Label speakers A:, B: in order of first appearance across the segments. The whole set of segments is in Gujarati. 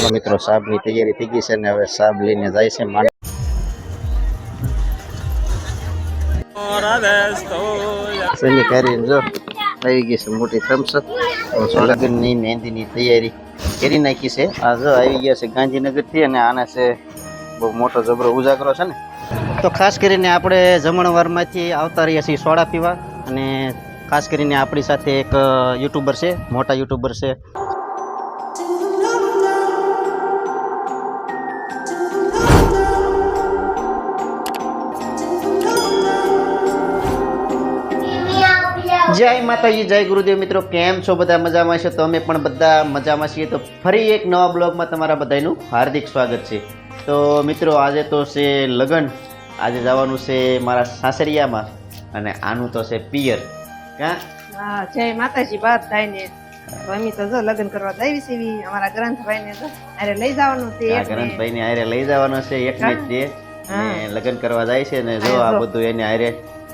A: ચાલો મિત્રો સાબની તૈયારી થઈ ગઈ છે ને હવે સાબ લઈને જાય છે સેમી કરીને જો આવી ગઈ છે મોટી થમ્સઅપ લગ્નની મહેંદીની તૈયારી કરી નાખી છે આ જો આવી ગયા છે ગાંધીનગર થી અને આને છે બહુ મોટો જબરો ઉજાગરો છે ને તો ખાસ કરીને આપણે જમણવારમાંથી આવતા રહ્યા છીએ સોડા પીવા અને ખાસ કરીને આપણી સાથે એક યુટ્યુબર છે મોટા યુટ્યુબર છે જય માતાજી જય ગુરુદેવ મિત્રો કેમ છો બધા મજામાં છો તો અમે પણ બધા મજામાં છીએ તો ફરી એક નવા બ્લોગમાં તમારા બધાનું હાર્દિક સ્વાગત છે તો મિત્રો આજે તો છે લગ્ન આજે જવાનું છે મારા સાસરિયામાં અને આનું તો છે પિયર ક્યાં
B: હા જય માતાજી બાદ ભાઈને અમે તો જો લગ્ન કરવા જાવી સીવી અમારા ગ્રંથભાઈને તો અરે લઈ જવાનું છે
A: ગ્રંથભાઈને આરે લઈ જવાનો છે એક ને જ અને લગ્ન કરવા જાય છે ને જો આ બધું એને આરે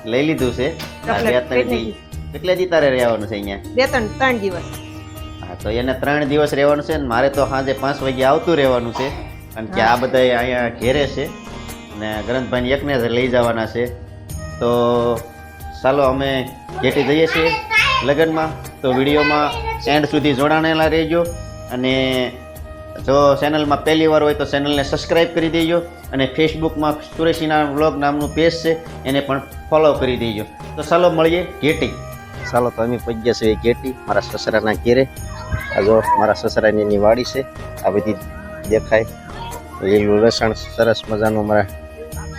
A: લઈ લીધું છે કેટલા દી તારે રહેવાનું છે અહીંયા
B: 3 દિવસ
A: હા તો એને 3 દિવસ રહેવાનું છે ને મારે તો સાંજે 5 વાગે આવતું રહેવાનું છે અને કે આ બધા અહીંયા ઘેરે છે ને ગ્રંથભાઈ એકને જ લઈ જવાના છે તો ચાલો અમે ઘેટી જઈએ છીએ લગ્નમાં તો વિડીયોમાં એન્ડ સુધી જોડાણેલા રહેજો અને જો ચેનલમાં પહેલી વાર હોય તો ચેનલને સબસ્ક્રાઈબ કરી દેજો અને ફેસબુકમાં સુરેશીના વ્લોગ નામનું પેજ છે એને પણ ફોલો કરી દેજો તો ચાલો મળીએ ઘેટી ચાલો તો અમે પહોંચ્યા છીએ ઘેટી મારા સસરાના ઘેરે આ જો મારા સસરાની એની વાડી છે આ બધી દેખાય લીલું લસણ સરસ મજાનું મારા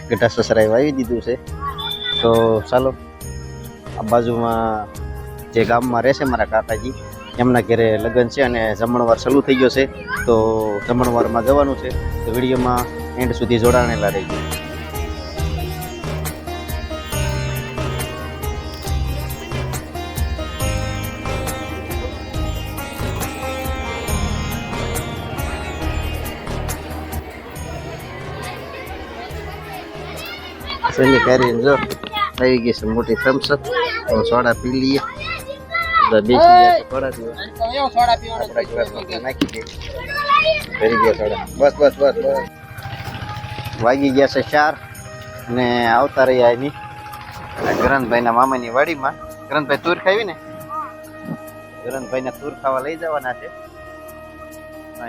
A: ગઢા સસરાએ વાવી દીધું છે તો ચાલો આ બાજુમાં જે ગામમાં રહેશે મારા કાકાજી એમના ઘરે લગ્ન છે અને જમણવાર ચાલુ થઈ ગયો છે તો જમણવારમાં જવાનું છે તો વિડીયોમાં એન્ડ સુધી જોડાણેલા રહેજો સેમી કરીને જો આવી ગઈ છે મોટી થમ્સઅપ સોડા પી લઈએ વાગી ગયા છે 4 અને આવતા રહ્યા એની ગ્રંથભાઈ ના મામાની વાડીમાં ગ્રંથભાઈ તૂર ખાવી ને ગ્રંથભાઈ ને તૂર ખાવા લઈ જવાના છે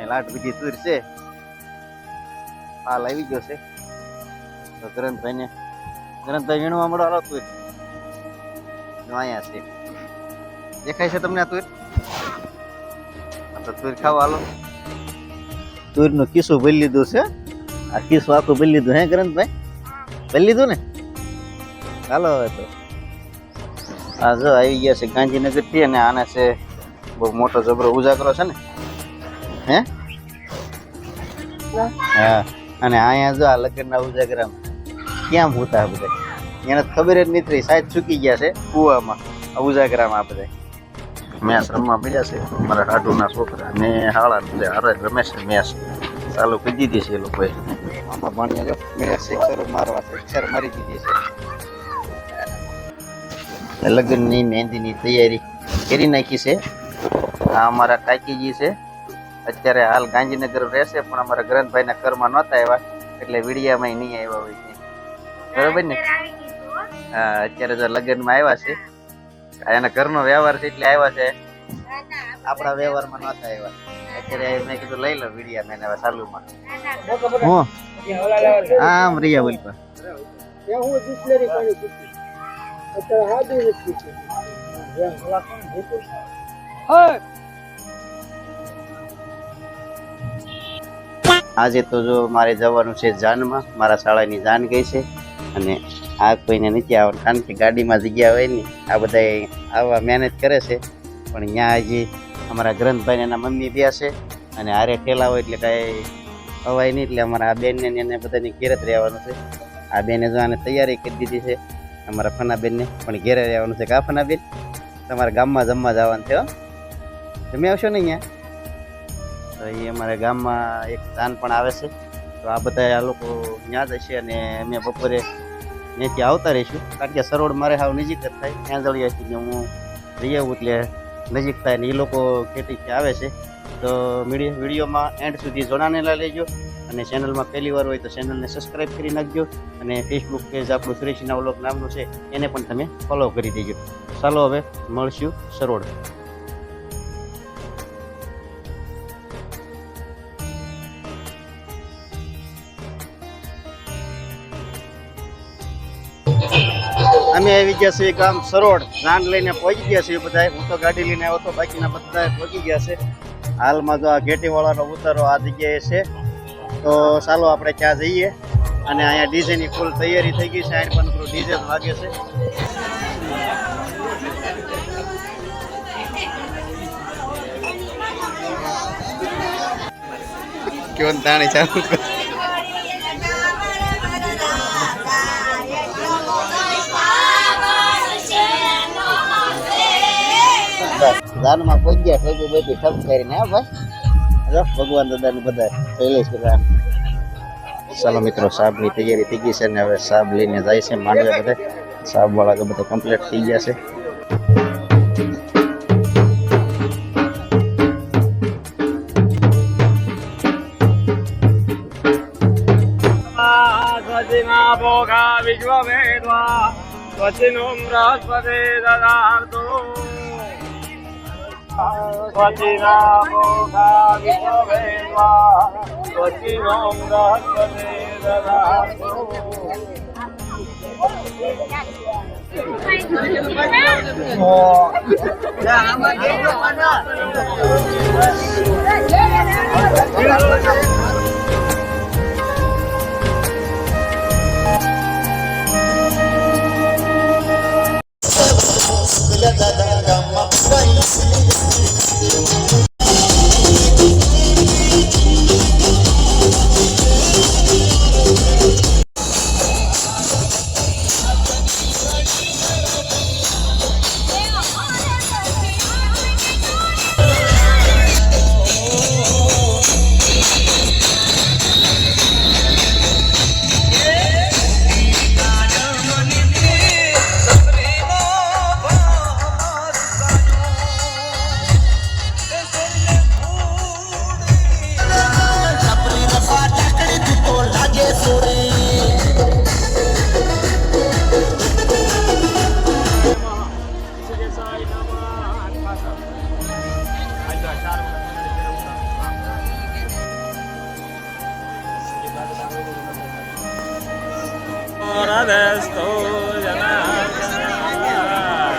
A: લાટ બીજી તૂર છે હાલ આવી ગયો છે તો ગ્રંથભાઈ વીણવા મળો હાલો તૂર અહીંયા છે દેખાય છે તમને આ તુર તો તુર ખાવા હાલો તુરનું કિસ્સું ભરી લીધું છે આ કિસ્સું આખું ભરી લીધું હે ગ્રંથભાઈ ભરી લીધું ને હાલો હવે તો આ જો આવી ગયા છે ગાંધીનગર થી અને આને છે બહુ મોટો જબરો ઉજાગરો છે ને હે હા અને અહીંયા જો આ લગ્નના ઉજાગરામાં ક્યાં હોતા બધા એને ખબર જ નથી સાહેબ ચૂકી ગયા છે કુવામાં ઉજાગરામાં આ બધા મેચ રમવા પડ્યા છે મારા હાડુના છોકરા ને હાળા હારે રમે છે મેચ ચાલુ કરી દીધી છે એ લોકોએ આમાં ભણ્યા મેચ સિક્સર મારવા સિક્સર મારી દીધી છે લગ્નની મહેંદીની તૈયારી કરી નાખી છે આ અમારા કાકીજી છે અત્યારે હાલ ગાંધીનગર રહેશે પણ અમારા ગ્રંથભાઈના ઘરમાં નહોતા આવ્યા એટલે વિડીયામાં નહીં આવ્યા હોય બરોબર ને હા અત્યારે જો લગ્નમાં આવ્યા છે એના ઘરનો વ્યવહાર છે એટલે આવ્યા છે આપણા વ્યવહારમાં નહોતા આવ્યા અત્યારે મેં કીધું લઈ લો વિડીયા મેં હવે ચાલુમાં હું આમ રિયા બોલ પર આજે તો જો મારે જવાનું છે જાનમાં મારા શાળાની જાન ગઈ છે અને આ કોઈને નથી આવવાનું કારણ કે ગાડીમાં જગ્યા હોય ને આ બધા આવા મહેનત કરે છે પણ અહીંયા હજી અમારા ગ્રંથભાઈ એના મમ્મી બી છે અને હારે ઠેલા હોય એટલે કાંઈ અવાય નહીં એટલે અમારા આ બેનને એને બધાની ઘેર જ રહેવાનું છે આ બેને જો આને તૈયારી કરી દીધી છે અમારા ફનાબેનને પણ ઘેરે રહેવાનું છે કા ફનાબેન તમારા ગામમાં જમવા જવાનું છે તમે આવશો ને અહીંયા તો એ અમારા ગામમાં એક દાન પણ આવે છે તો આ બધા આ લોકો ત્યાં જ હશે અને અમે બપોરે ત્યાંથી આવતા રહીશું કારણ કે સરોડ મારે હાવ નજીક જ થાય ત્યાં જળી હતી કે હું જઈ આવું એટલે નજીક થાય ને એ લોકો ઘેટીથી આવે છે. તો વિડીયોમાં એન્ડ સુધી જોડાનેલા લેજો અને ચેનલમાં પહેલી વાર હોય તો ચેનલને સબસ્ક્રાઈબ કરી નાખજો અને ફેસબુક પેજ આપણું સુરેશના વ્લોગ નામનું છે એને પણ તમે ફોલો કરી દેજો. ચાલો હવે મળશું સરોડ. અમે આવી ગયા છીએ ગામ સરોડ. રાન લઈને પહોંચી ગયા છીએ બધા. હું તો ગાડી લઈને આવ્યો તો, બાકીના બધા પહોંચી ગયા છે. હાલમાં તો આ ઘેટીવાળાનો ઉતારો આ જગ્યાએ છે. તો ચાલો આપણે ત્યાં જઈએ. અને અહીંયા ડીજેની ફૂલ તૈયારી થઈ ગઈ છે. આઈન પણ થોડું ડીજે વાગે છે. કેવું તાણી ચાલુ જાનમાં પહોંચી ગયા. ઠોકી બોકી ઠપ કરીને હા ભાઈ. ભગવાન દાદા ને બધા શૈલેષ બધા. ચાલો મિત્રો, સાબની તૈયારી થઈ ગઈ છે ને હવે સાબ લઈને જાય છે માંડવે. બધા સાબ વાળા બધા કમ્પ્લીટ થઈ ગયા છે.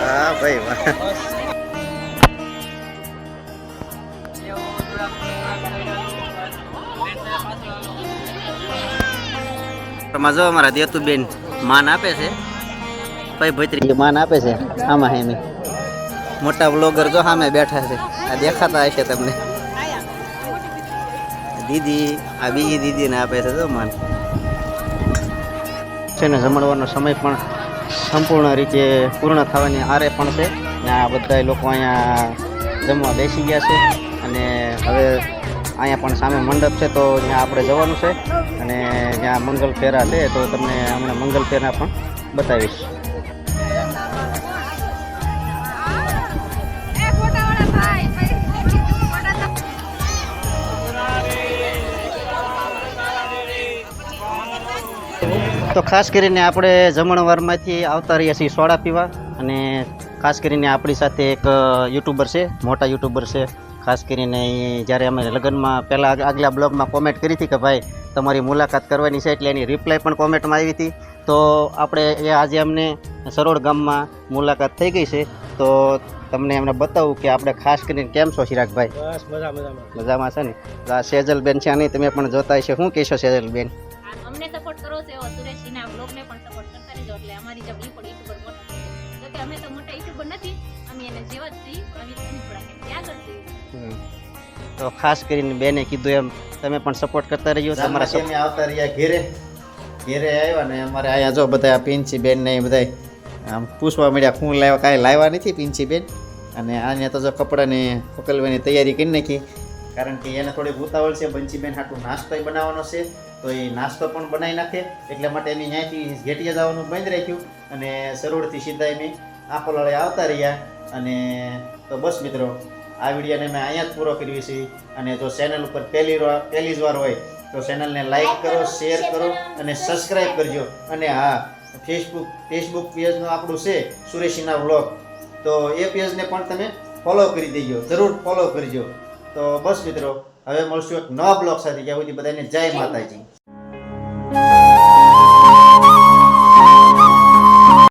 A: હા ભાઈ વાહ. જો અમારા દેતુબેન માન આપે છે. ભાઈ ભત્રી માન આપે છે. આમાં હેમી મોટા બ્લોગર જો સામે બેઠા છે. આ દેખાતા હશે તમને. દીદી આ બીજી દીદીને આપે છે જો માન છે ને. જમણવાનો સમય પણ સંપૂર્ણ રીતે પૂર્ણ થવાની આરે પણ છે ને. આ બધા લોકો અહીંયા જમવા બેસી ગયા છે અને હવે અહીંયા પણ સામે મંડપ છે તો ત્યાં આપણે જવાનું છે અને ત્યાં મંગલ ફેરા છે તો તમને હમણાં મંગલ ફેરા પણ બતાવીશ. તો ખાસ કરીને આપણે જમણવારમાંથી આવતા રહીએ છીએ સોડા પીવા. અને ખાસ કરીને આપણી સાથે એક યુટ્યુબર છે, મોટા યુટ્યુબર છે. ખાસ કરીને જ્યારે અમે લગ્નમાં પહેલાં આગલા બ્લોગમાં કોમેન્ટ કરી હતી કે ભાઈ તમારી મુલાકાત કરવાની છે, એટલે એની રિપ્લાય પણ કોમેન્ટમાં આવી હતી. તો આપણે એ આજે અમને સરોડ ગામમાં મુલાકાત થઈ ગઈ છે. તો તમને એમને બતાવું કે આપણે ખાસ કરીને કેમ છો ચિરાગભાઈ?
C: બસ
A: મજામાં છે ને. આ સેજલબેન છે નહીં, તમે પણ જોતા હશો. શું કહેશો સેજલબેન?
D: અમને સપોર્ટ કરો છો એવો સુરેશજીના બ્લોગને પણ સપોર્ટ કરતા રહેજો. એટલે અમારી જેમ ઈ પણ યુટ્યુબર મોટા થશે. જો કે અમે તો મોટા યુટ્યુબર નથી, અમે એને જેવા જ છીએ, અમે થોડા કે ત્યાં કરતી.
A: તો ખાસ કરીને બેને કીધું એમ તમે પણ સપોર્ટ કરતા રહેજો. તમારા સામે આવતા રહ્યા ઘેરે આવ્યા ને અમારે અહીંયા જો બધા પિંચી બેન ને બધા આમ પૂછવા મળ્યા શું લાવ્યા. કાંઈ લાવ્યા નથી પિંચી બેન. અને આને તો જો કપડાને પકડવાની તૈયારી કરી નાખી, કારણ કે એને થોડીક ઉતાવળ છે. બંચીબેન હાટું નાસ્તો બનાવવાનો છે તો એ નાસ્તો પણ બનાવી નાખે એટલા માટે એની ત્યાંથી ઘેટિયા જવાનું બંધ રાખ્યું અને સરોડથી સીધા એની આંખોલાળે આવતા રહ્યા. અને તો બસ મિત્રો, આ વિડીયોને મેં અહીંયા જ પૂરો કરવી છે. અને જો ચેનલ ઉપર પહેલી જ વાર હોય તો ચેનલને લાઈક કરો, શેર કરો અને સબસ્ક્રાઈબ કરજો. અને હા, ફેસબુક પેજનું આપણું છે સુરેશીના વ્લોગ, તો એ પેજને પણ તમે ફોલો કરી દેજો, જરૂર ફોલો કરજો. તો બસ મિત્રો, હવે મળશું એક નવા બ્લોગ સાથે. ત્યાં સુધી બધાને જય માતાજી.